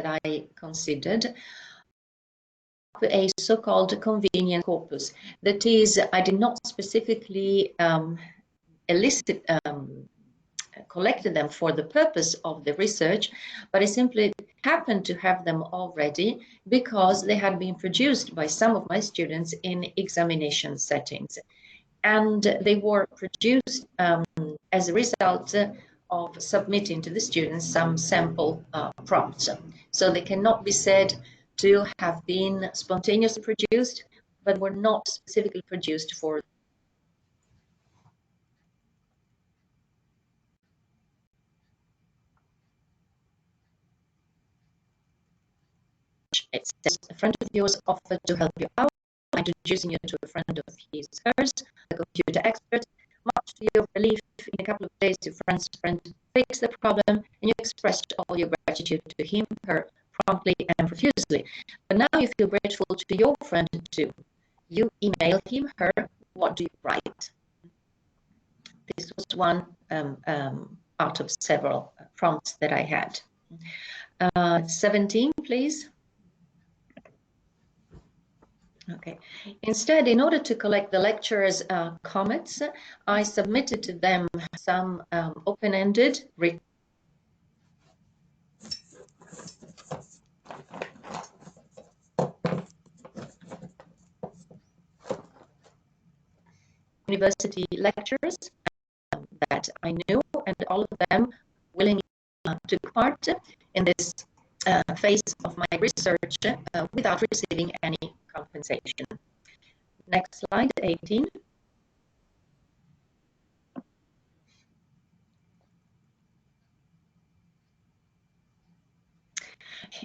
that I considered a so-called convenient corpus. That is, I did not specifically collected them for the purpose of the research, but I simply happened to have them already because they had been produced by some of my students in examination settings. And they were produced as a result of submitting to the students some sample prompts. So they cannot be said to have been spontaneously produced, but were not specifically produced for it says a friend of yours offered to help you out, introducing you to a friend of hers, a computer expert. Much to your relief, in a couple of days, your friend's friend fixed the problem, and you expressed all your gratitude to him, her, promptly and profusely. But now you feel grateful to your friend too. You email him, her. What do you write? This was one out of several prompts that I had. 17, please. Okay. Instead, in order to collect the lecturer's comments, I submitted to them some open-ended written university lecturers that I knew, and all of them willingly took part in this phase of my research without receiving any compensation. Next slide, 18.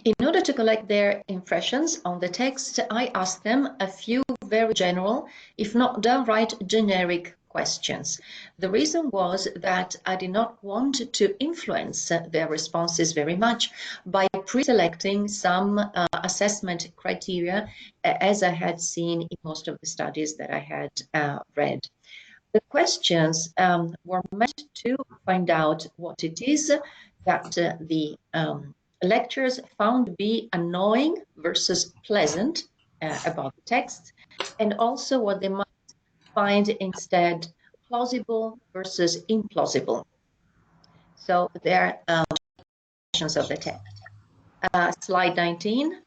In order to collect their impressions on the text, I asked them a few very general, if not downright generic questions. The reason was that I did not want to influence their responses very much by pre-selecting some assessment criteria, as I had seen in most of the studies that I had read. The questions were meant to find out what it is that the lecturers found to be annoying versus pleasant about the text, and also what they might find instead plausible versus implausible. So there are questions of the text. Slide 19.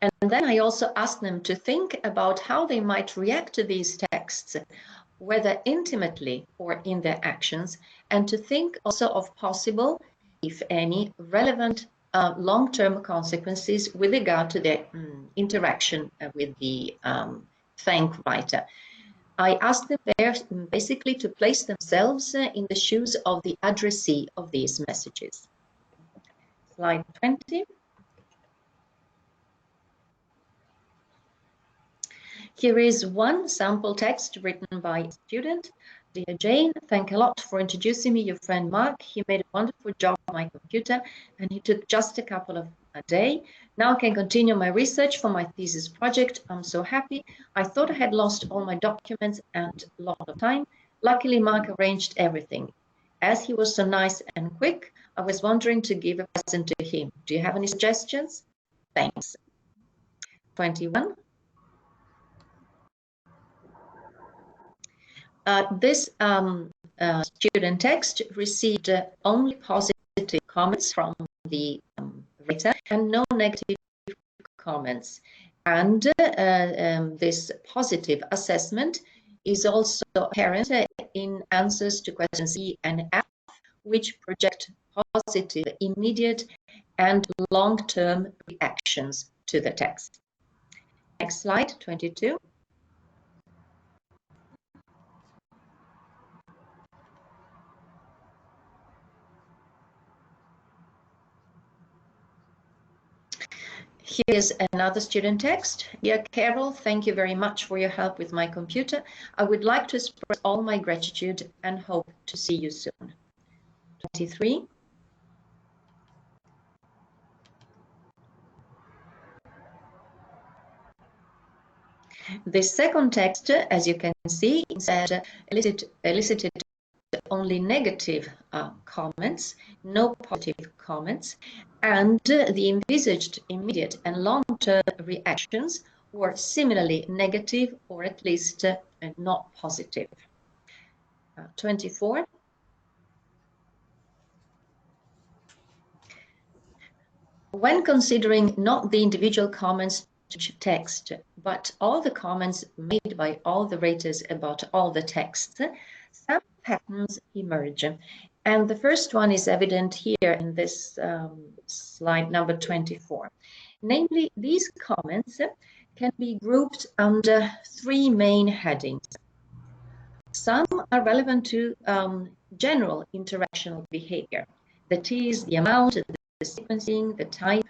And then I also asked them to think about how they might react to these texts, whether intimately or in their actions, and to think also of possible, if any, relevant long-term consequences with regard to their interaction with the thank writer. I asked them there basically to place themselves in the shoes of the addressee of these messages. Slide 20. Here is one sample text written by a student. Dear Jane, thank a lot for introducing me your friend Mark. He made a wonderful job on my computer and he took just a couple of a day. Now I can continue my research for my thesis project. I'm so happy. I thought I had lost all my documents and a lot of time. Luckily, Mark arranged everything. As he was so nice and quick, I was wondering to give a present to him. Do you have any suggestions? Thanks. 21. This student text received only positive comments from the writer and no negative comments. And this positive assessment is also apparent in answers to questions E and F, which project positive, immediate, and long-term reactions to the text. Next slide, 22. Here's another student text. Dear Carol, thank you very much for your help with my computer. I would like to express all my gratitude and hope to see you soon. 23. The second text, as you can see, instead elicited only negative comments, no positive comments, and the envisaged immediate and long-term reactions were similarly negative, or at least not positive. 24. When considering not the individual comments to each text, but all the comments made by all the raters about all the texts, some patterns emerge. And the first one is evident here in this slide number 24. Namely, these comments can be grouped under three main headings. Some are relevant to general interactional behavior, that is, the amount, the sequencing, the type,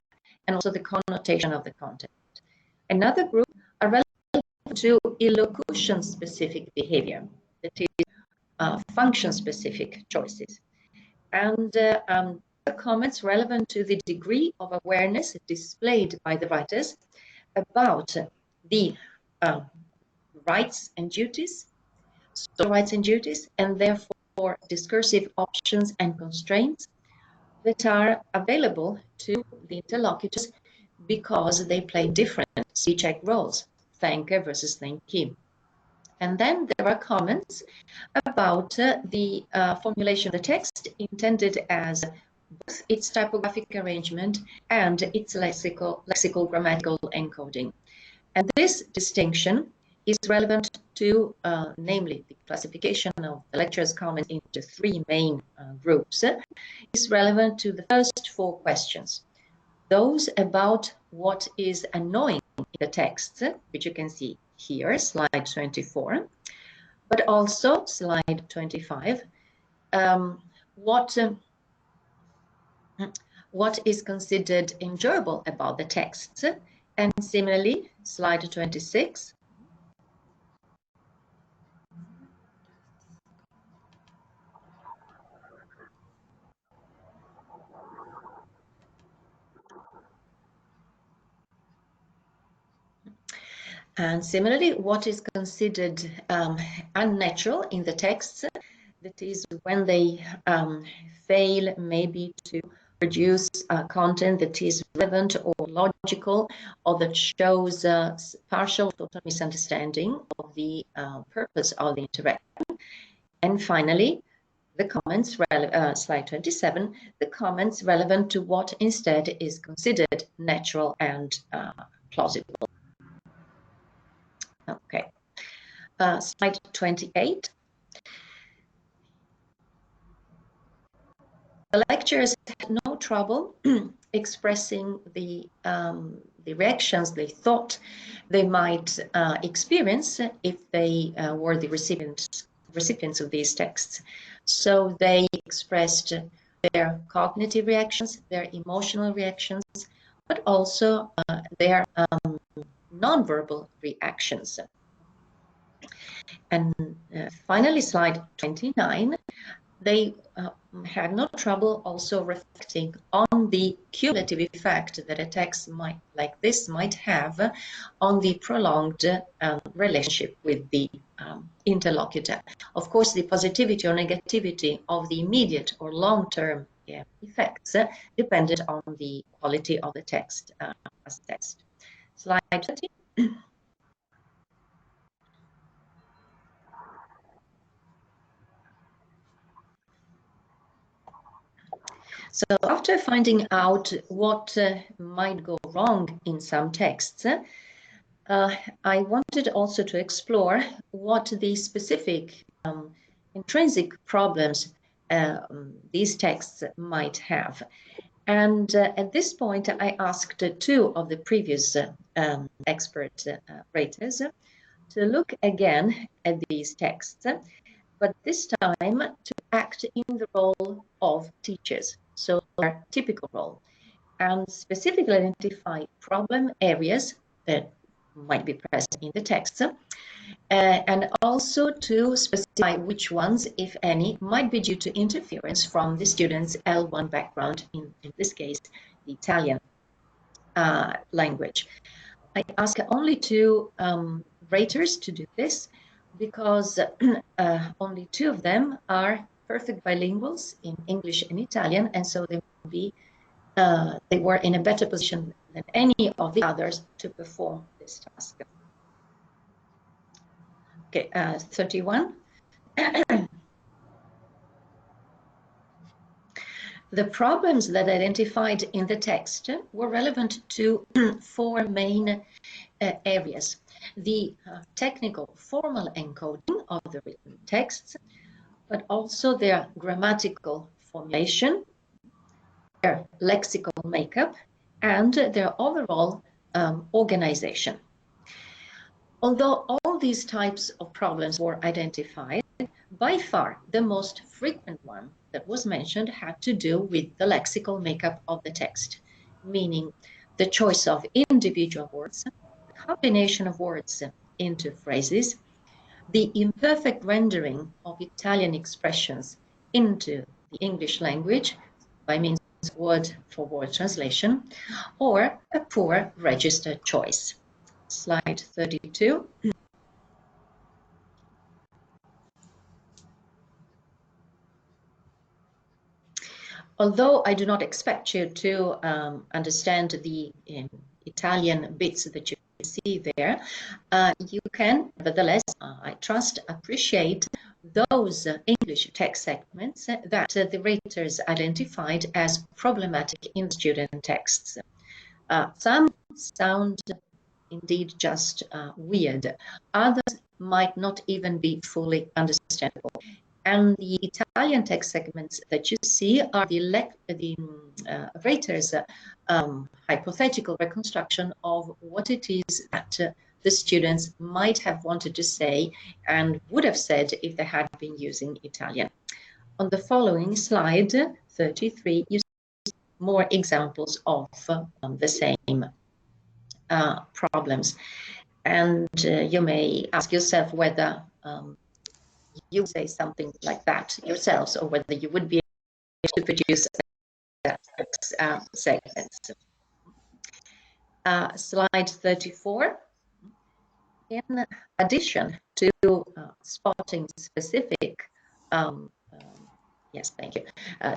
and also the connotation of the content. Another group are relevant to elocution-specific behavior, that is, function-specific choices. And comments relevant to the degree of awareness displayed by the writers about the rights and duties, social rights and duties, and therefore discursive options and constraints that are available to the interlocutors because they play different speech-act roles, thanker versus thankee. And then there are comments about the formulation of the text intended as both its typographic arrangement and its lexical grammatical encoding. And this distinction is relevant to, namely, the classification of the lecturer's comments into three main groups, is relevant to the first four questions. Those about what is annoying in the text, which you can see here, slide 24, but also slide 25, what is considered enjoyable about the text, and similarly, slide 26, and similarly, what is considered unnatural in the texts, that is, when they fail maybe to produce content that is relevant or logical, or that shows partial total misunderstanding of the purpose of the interaction. And finally, the comments, slide 27, the comments relevant to what instead is considered natural and plausible. Okay, slide 28. The lecturers had no trouble expressing the reactions they thought they might experience if they were the recipients of these texts. So they expressed their cognitive reactions, their emotional reactions, but also their nonverbal reactions. And finally, slide 29, they had no trouble also reflecting on the cumulative effect that a text like this might have on the prolonged relationship with the interlocutor. Of course, the positivity or negativity of the immediate or long-term effects depended on the quality of the text assessed. Slide 20. So after finding out what might go wrong in some texts, I wanted also to explore what the specific intrinsic problems these texts might have. And at this point, I asked two of the previous expert raters to look again at these texts, but this time to act in the role of teachers, so their typical role, and specifically identify problem areas that might be present in the text, and also to specify which ones, if any, might be due to interference from the student's L1 background, in this case, the Italian language. I ask only two raters to do this because only 2 of them are perfect bilinguals in English and Italian, and so they were in a better position than any of the others to perform this task. Okay, 31. The problems that I identified in the text were relevant to 4 main areas. The technical formal encoding of the written texts, but also their grammatical formulation, their lexical makeup, and their overall organization. Although all these types of problems were identified, by far the most frequent one that was mentioned had to do with the lexical makeup of the text, meaning the choice of individual words, the combination of words into phrases, the imperfect rendering of Italian expressions into the English language by means of word-for-word translation, or a poor register choice. Slide 32. Although I do not expect you to understand the Italian bits that you see there, you can, nevertheless, I trust, appreciate those English text segments that the raters identified as problematic in student texts. Some sound indeed just weird. Others might not even be fully understandable. And the Italian text segments that you see are the raters' hypothetical reconstruction of what it is that the students might have wanted to say and would have said if they had been using Italian. On the following slide, 33, you see more examples of the same problems. And you may ask yourself whether you say something like that yourselves, or whether you would be able to produce segments. Slide 34. In addition to spotting specific, yes, thank you,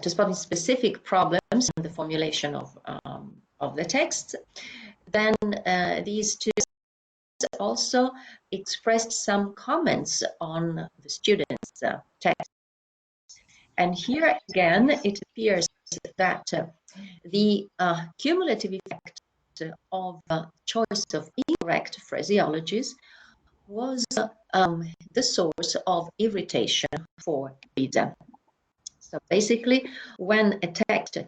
to spotting specific problems in the formulation of the text, then these two also expressed some comments on the students' text. And here again, it appears that the cumulative effect of choice of incorrect phraseologies was the source of irritation for the reader. So basically, when a text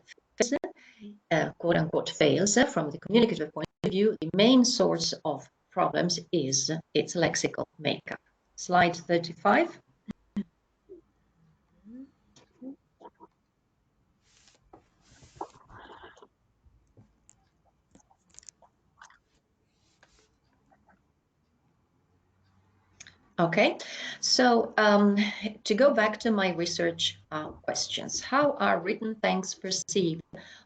quote-unquote fails from the communicative point of view, the main source of problems is its lexical makeup. Slide 35. Okay, so to go back to my research questions, how are written texts perceived,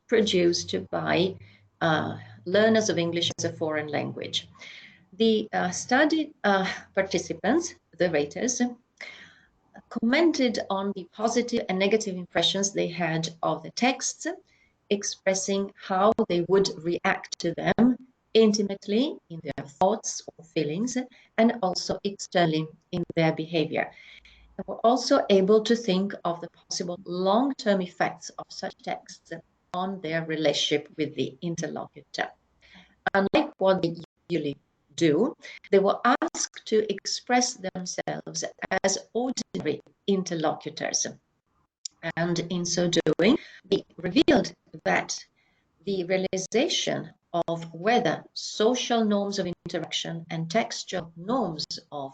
produced by learners of English as a foreign language? The study participants, the raters, commented on the positive and negative impressions they had of the texts, expressing how they would react to them intimately in their thoughts or feelings, and also externally in their behavior. They were also able to think of the possible long-term effects of such texts on their relationship with the interlocutor. Unlike what they usually do, they were asked to express themselves as ordinary interlocutors. And in so doing, they revealed that the realization of whether social norms of interaction and textual norms of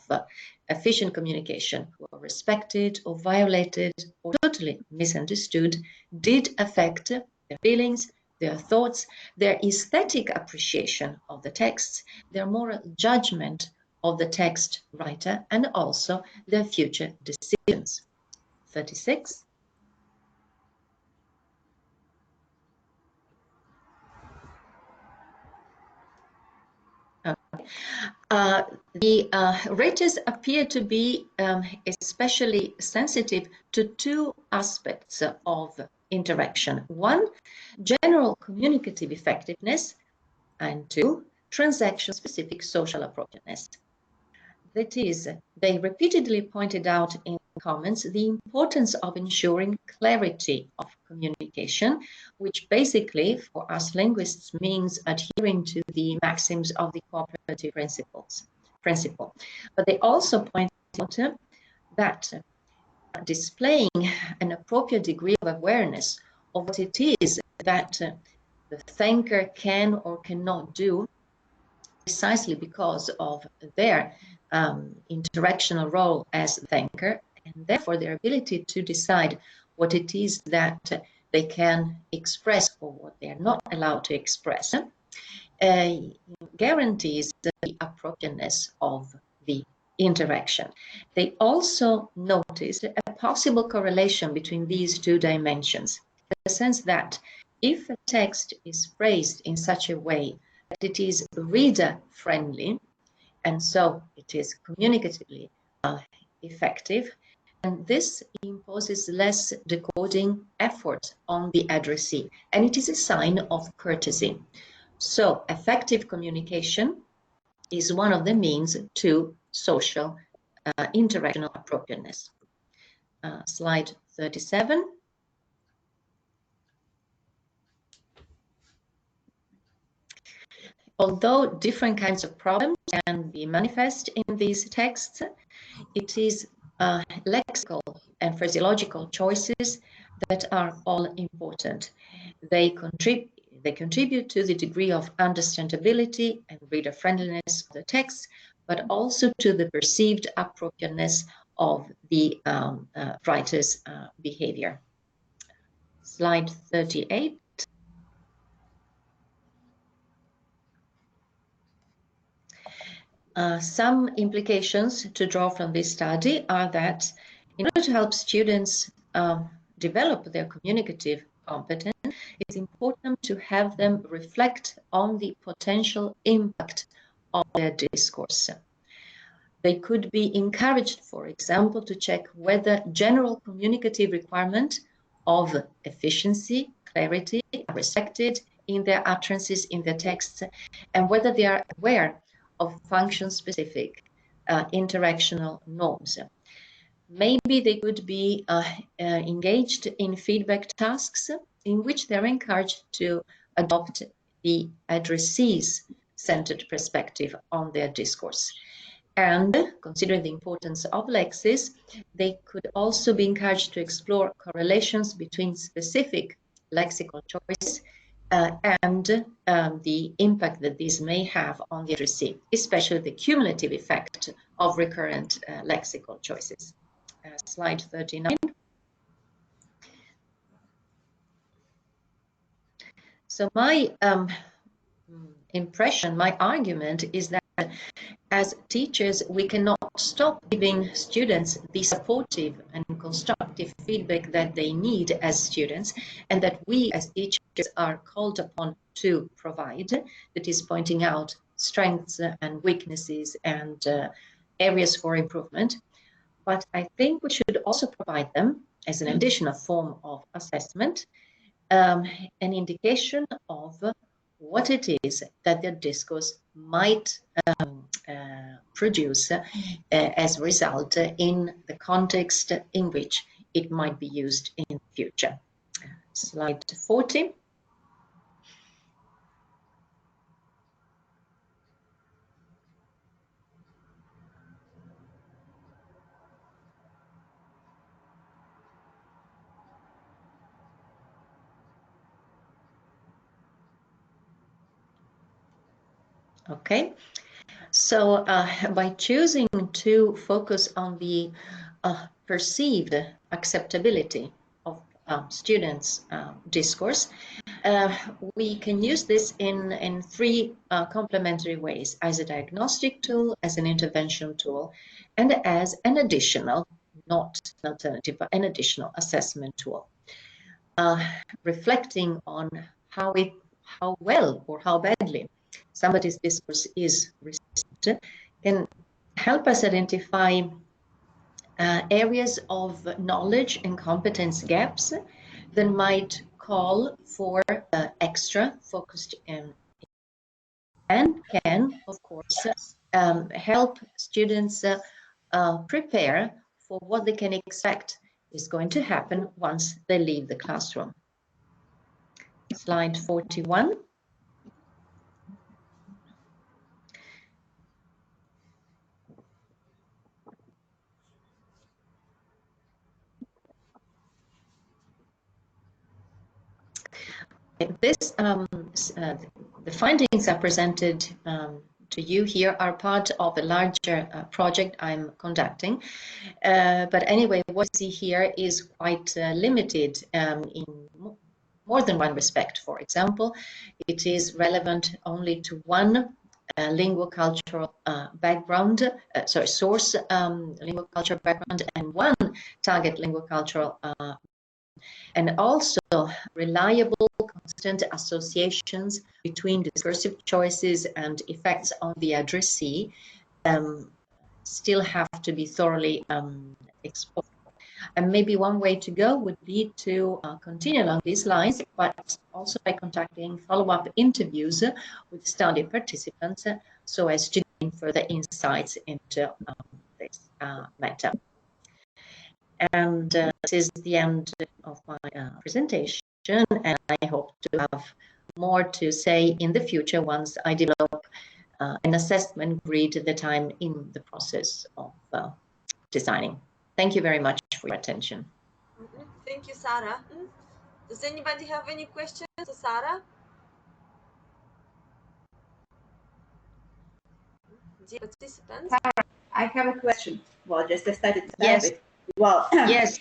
efficient communication were respected or violated or totally misunderstood did affect their feelings, their thoughts, their aesthetic appreciation of the texts, their moral judgment of the text writer, and also their future decisions. 36. The raters appear to be especially sensitive to two aspects of interaction. One, general communicative effectiveness, and two, transaction-specific social appropriateness. That is, they repeatedly pointed out in comments the importance of ensuring clarity of communication, which basically for us linguists means adhering to the maxims of the cooperative principle. But they also point out that displaying an appropriate degree of awareness of what it is that the thinker can or cannot do precisely because of their interactional role as thinker, and therefore their ability to decide what it is that they can express or what they are not allowed to express, guarantees the appropriateness of the interaction. They also noticed a possible correlation between these two dimensions, in the sense that if a text is phrased in such a way that it is reader-friendly, and so it is communicatively effective, and this imposes less decoding effort on the addressee, and it is a sign of courtesy. So effective communication is one of the means to social interactional appropriateness. Slide 37. Although different kinds of problems can be manifest in these texts, it is lexical and phraseological choices that are all important. They contribute to the degree of understandability and reader-friendliness of the text, but also to the perceived appropriateness of the writer's behavior. Slide 38. Some implications to draw from this study are that in order to help students develop their communicative competence, it's important to have them reflect on the potential impact of their discourse. They could be encouraged, for example, to check whether general communicative requirements of efficiency, clarity are respected in their utterances, in their texts, and whether they are aware of function-specific interactional norms. Maybe they could be engaged in feedback tasks in which they're encouraged to adopt the addressee's centered perspective on their discourse. And considering the importance of lexis, they could also be encouraged to explore correlations between specific lexical choices and the impact that these may have on the addressee, especially the cumulative effect of recurrent lexical choices. Slide 39. So my impression, my argument is that as teachers, we cannot stop giving students the supportive and constructive feedback that they need as students, and that we as teachers are called upon to provide, that is pointing out strengths and weaknesses and areas for improvement. But I think we should also provide them, as an additional form of assessment, an indication of what it is that their discourse might produce as a result in the context in which it might be used in the future. Slide 40. Okay, so by choosing to focus on the perceived acceptability of students' discourse, we can use this in three complementary ways: as a diagnostic tool, as an intervention tool, and as an additional, not an alternative, but an additional assessment tool. Reflecting on how well or how badly somebody's discourse is received can help us identify areas of knowledge and competence gaps that might call for extra focused and can, of course, help students prepare for what they can expect is going to happen once they leave the classroom. Slide 41. The findings are presented to you here are part of a larger project I'm conducting. But anyway, what you see here is quite limited in more than one respect. For example, it is relevant only to one linguocultural background, source linguocultural background, and one target linguocultural and also reliable, constant associations between discursive choices and effects on the addressee still have to be thoroughly explored. And maybe one way to go would be to continue along these lines, but also by conducting follow-up interviews with study participants so as to gain further insights into this matter. And this is the end of my presentation, and I hope to have more to say in the future once I develop an assessment grid that I'm in the process of designing. Thank you very much for your attention. Thank you, Sarah. Does anybody have any questions to Sarah? Dear participants? Sarah, I have a question. Well, just I started to yes. it. Well, yes.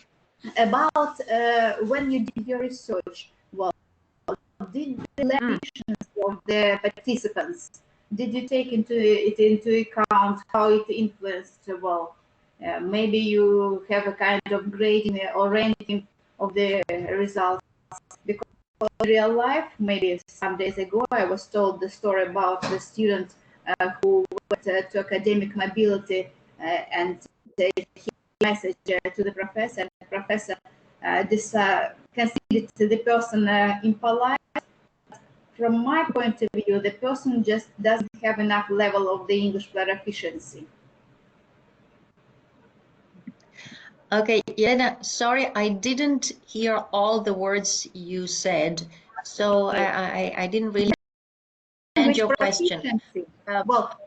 About when you did your research, well, did the relations of the participants, did you take into account how it influenced, well, maybe you have a kind of grading or ranking of the results? Because in real life, maybe some days ago, I was told the story about the student who went to academic mobility and he message to the professor, and the professor considered the person impolite. From my point of view, the person just doesn't have enough level of the English proficiency. Okay, Elena, sorry, I didn't hear all the words you said, so I didn't really understand your question. Well,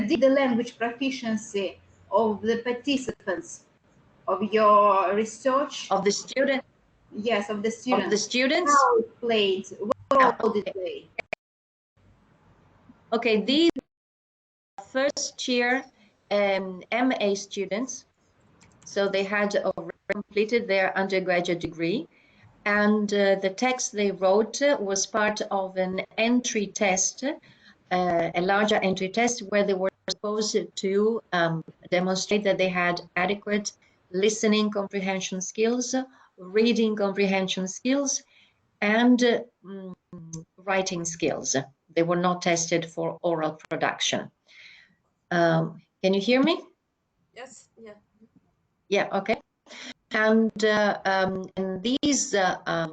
did the language proficiency of the participants of your research, of the student, yes, of the students, how it played, what role did it play? Okay, these first year MA students, so they had already completed their undergraduate degree, and the text they wrote was part of an entry test, a larger entry test where they were supposed to demonstrate that they had adequate listening comprehension skills, reading comprehension skills, and writing skills. They were not tested for oral production. Can you hear me? Yes, yeah. Yeah, okay. And these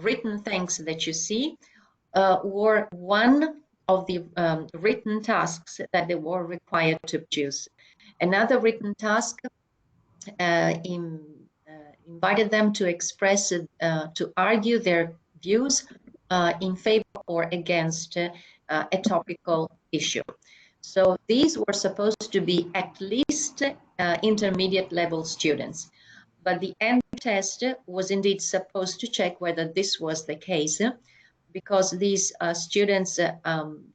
written things that you see were one of the written tasks that they were required to produce. Another written task invited them to express, to argue their views in favor or against a topical issue. So these were supposed to be at least intermediate level students. But the end test was indeed supposed to check whether this was the case, because these students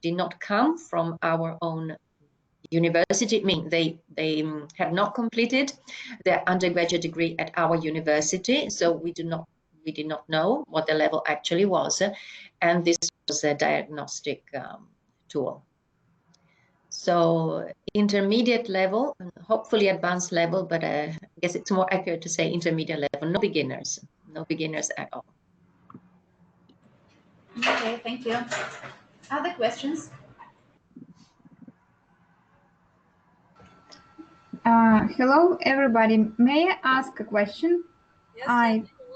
did not come from our own university. I mean, they have not completed their undergraduate degree at our university, so we did not know what the level actually was, and this was a diagnostic tool. So intermediate level, hopefully advanced level, but I guess it's more accurate to say intermediate level, no beginners at all. Okay, thank you. Other questions? Hello, everybody. May I ask a question? Yes, you're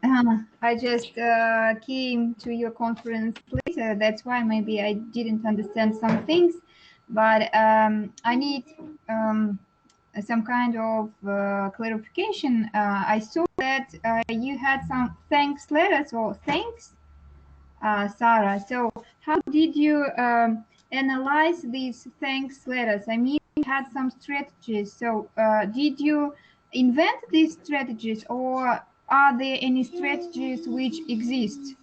welcome. I just came to your conference later. That's why maybe I didn't understand some things, but I need some kind of clarification. I saw that you had some thanks letters or thanks, Sarah. So how did you analyze these thanks letters? I mean, you had some strategies. So did you invent these strategies, or are there any strategies which exist?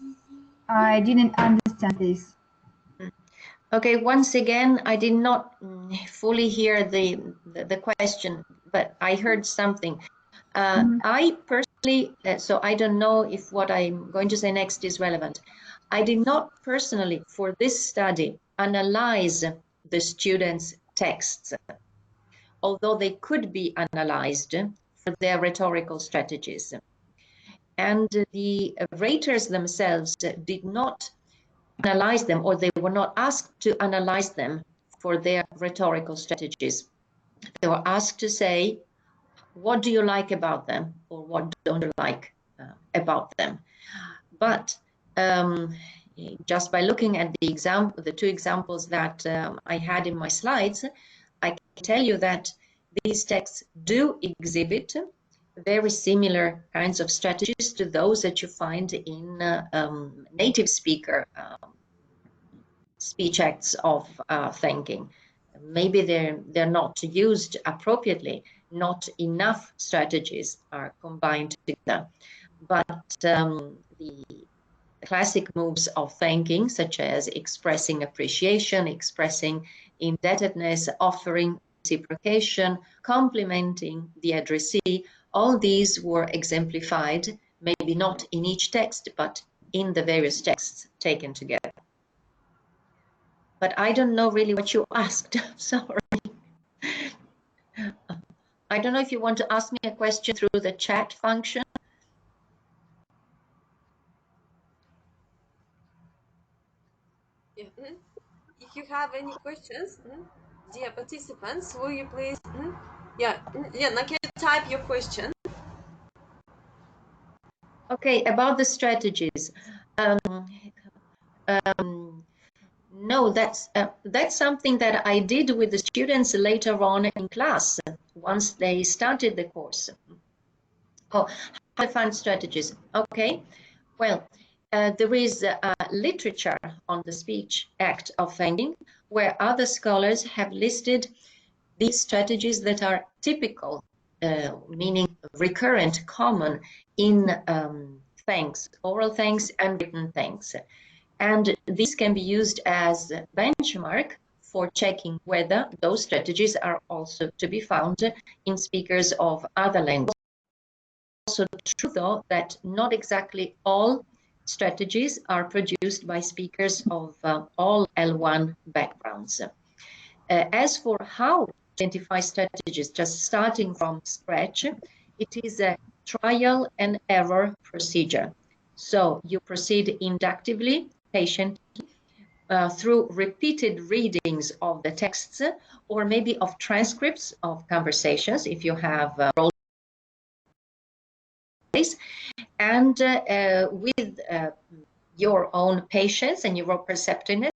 I didn't understand this. Okay, once again, I did not fully hear the question, but I heard something. I personally, so I don't know if what I'm going to say next is relevant. I did not personally, for this study, analyze the students' texts, although they could be analyzed for their rhetorical strategies. And the raters themselves did not analyze them, or they were not asked to analyze them for their rhetorical strategies. They were asked to say, what do you like about them, or what don't you like about them? But just by looking at the two examples that I had in my slides, I can tell you that these texts do exhibit very similar kinds of strategies to those that you find in native speaker speech acts of thanking. Maybe they're not used appropriately, not enough strategies are combined together. But the classic moves of thanking, such as expressing appreciation, expressing indebtedness, offering reciprocation, complimenting the addressee, all these were exemplified, maybe not in each text, but in the various texts taken together. But I don't know really what you asked. Sorry. I don't know if you want to ask me a question through the chat function. Yeah. If you have any questions, dear participants, will you please, yeah, now can you type your question? Okay, about the strategies. No, that's something that I did with the students later on in class, once they started the course. Oh, how to find strategies. Okay, well, there is literature on the speech act of thanking, where other scholars have listed these strategies that are typical, meaning recurrent, common in thanks, oral thanks and written thanks. And these can be used as a benchmark for checking whether those strategies are also to be found in speakers of other languages. Also true, though, that not exactly all strategies are produced by speakers of all L1 backgrounds. As for how to identify strategies, just starting from scratch, it is a trial and error procedure. So you proceed inductively, patiently, through repeated readings of the texts, or maybe of transcripts of conversations, if you have role plays, and with your own patience and your perceptiveness,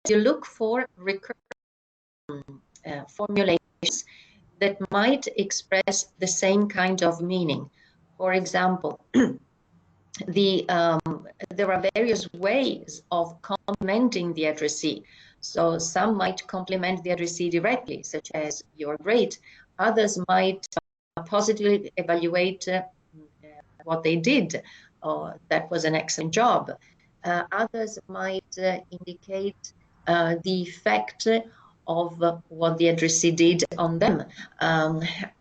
you look for recurrent formulations that might express the same kind of meaning. For example, there are various ways of complimenting the addressee. So some might compliment the addressee directly, such as "you're great." Others might positively evaluate what they did. "Oh, that was an excellent job." Others might indicate the effect of what the addressee did on them.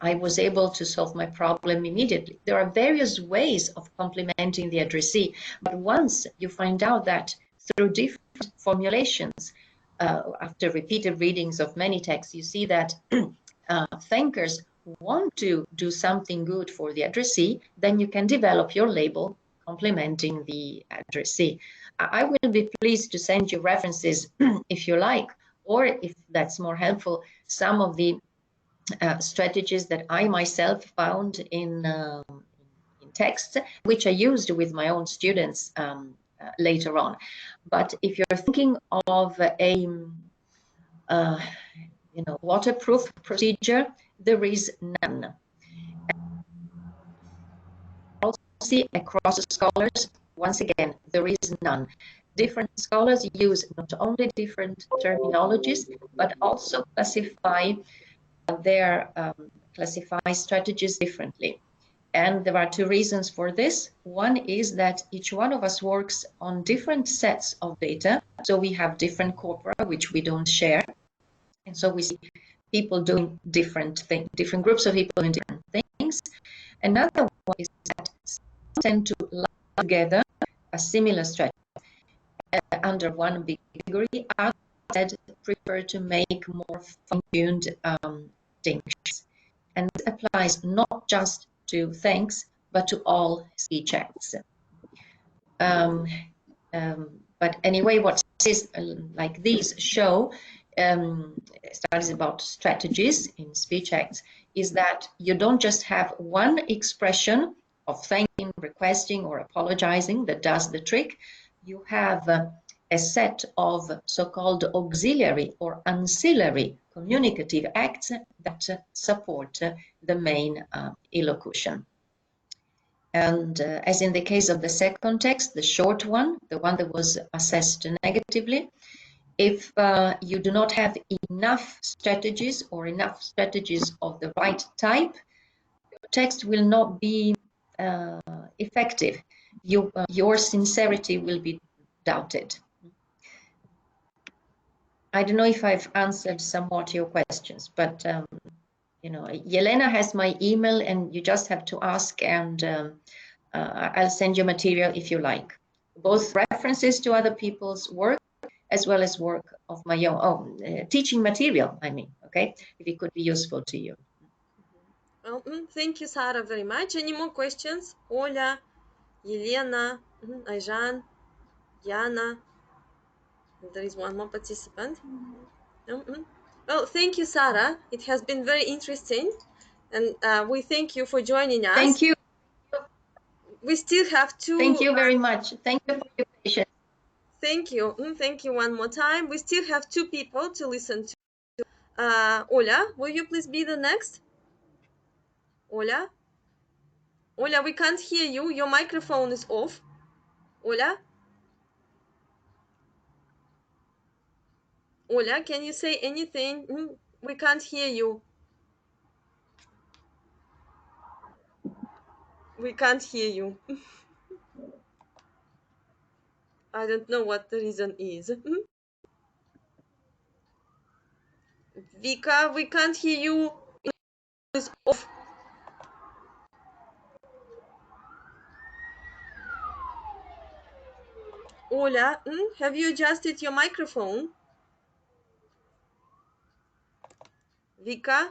I was able to solve my problem immediately. There are various ways of complimenting the addressee, but once you find out that through different formulations, after repeated readings of many texts, you see that thankers want to do something good for the addressee, then you can develop your label complimenting the addressee. I will be pleased to send you references if you like, or if that's more helpful, some of the strategies that I myself found in texts, which I used with my own students later on. But if you're thinking of a waterproof procedure, there is none. Also see across scholars, once again, there is none. Different scholars use not only different terminologies, but also classify strategies differently. And there are two reasons for this. One is that each one of us works on different sets of data. So we have different corpora, which we don't share. And so we see people doing different things, different groups of people doing different things. Another one is that some tend to lump together a similar strategy under one big category. Others prefer to make more fine-tuned distinctions. And this applies not just to thanks, but to all speech acts. But anyway, what is like these show studies about strategies in speech acts is that you don't just have one expression of thanking, requesting, or apologizing that does the trick. You have a set of so-called auxiliary or ancillary communicative acts that support the main elocution. And as in the case of the second text, the short one, the one that was assessed negatively, if you do not have enough strategies or enough strategies of the right type, your text will not be effective. Your sincerity will be doubted. I don't know if I've answered somewhat your questions, but Yelena has my email, and you just have to ask, and I'll send you material if you like. Both references to other people's work, as well as work of my own teaching material, I mean, okay, if it could be useful to you. Well, thank you, Sarah, very much. Any more questions? Oля, Yelena, Ayjan, Yana. There is one more participant. Well, thank you, Sarah. It has been very interesting, and we thank you for joining us. Thank you. We still have two. Thank you very much. Thank you for your patience. Thank you. Thank you one more time. We still have two people to listen to. Oля, will you please be the next? Oля? Oля, we can't hear you. Your microphone is off. Oля? Oля, can you say anything? We can't hear you. We can't hear you. I don't know what the reason is. Vika, we can't hear you. It's off. Oля, have you adjusted your microphone? Vika?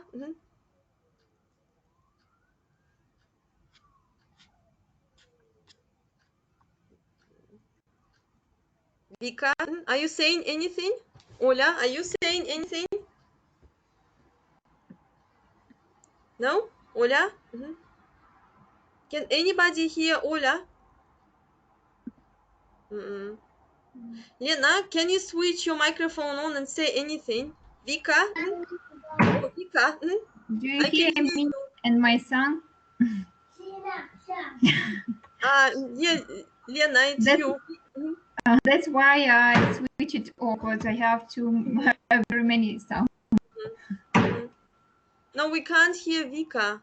Vika, are you saying anything? Ola, are you saying anything? No? Ola? Can anybody hear Ola? Lena, can you switch your microphone on and say anything? Vika? Oh, Vika? Do you hear me and my son? Yeah, Lena, it's you. That's why I switch it off, because I have to have very many sounds. No, we can't hear Vika.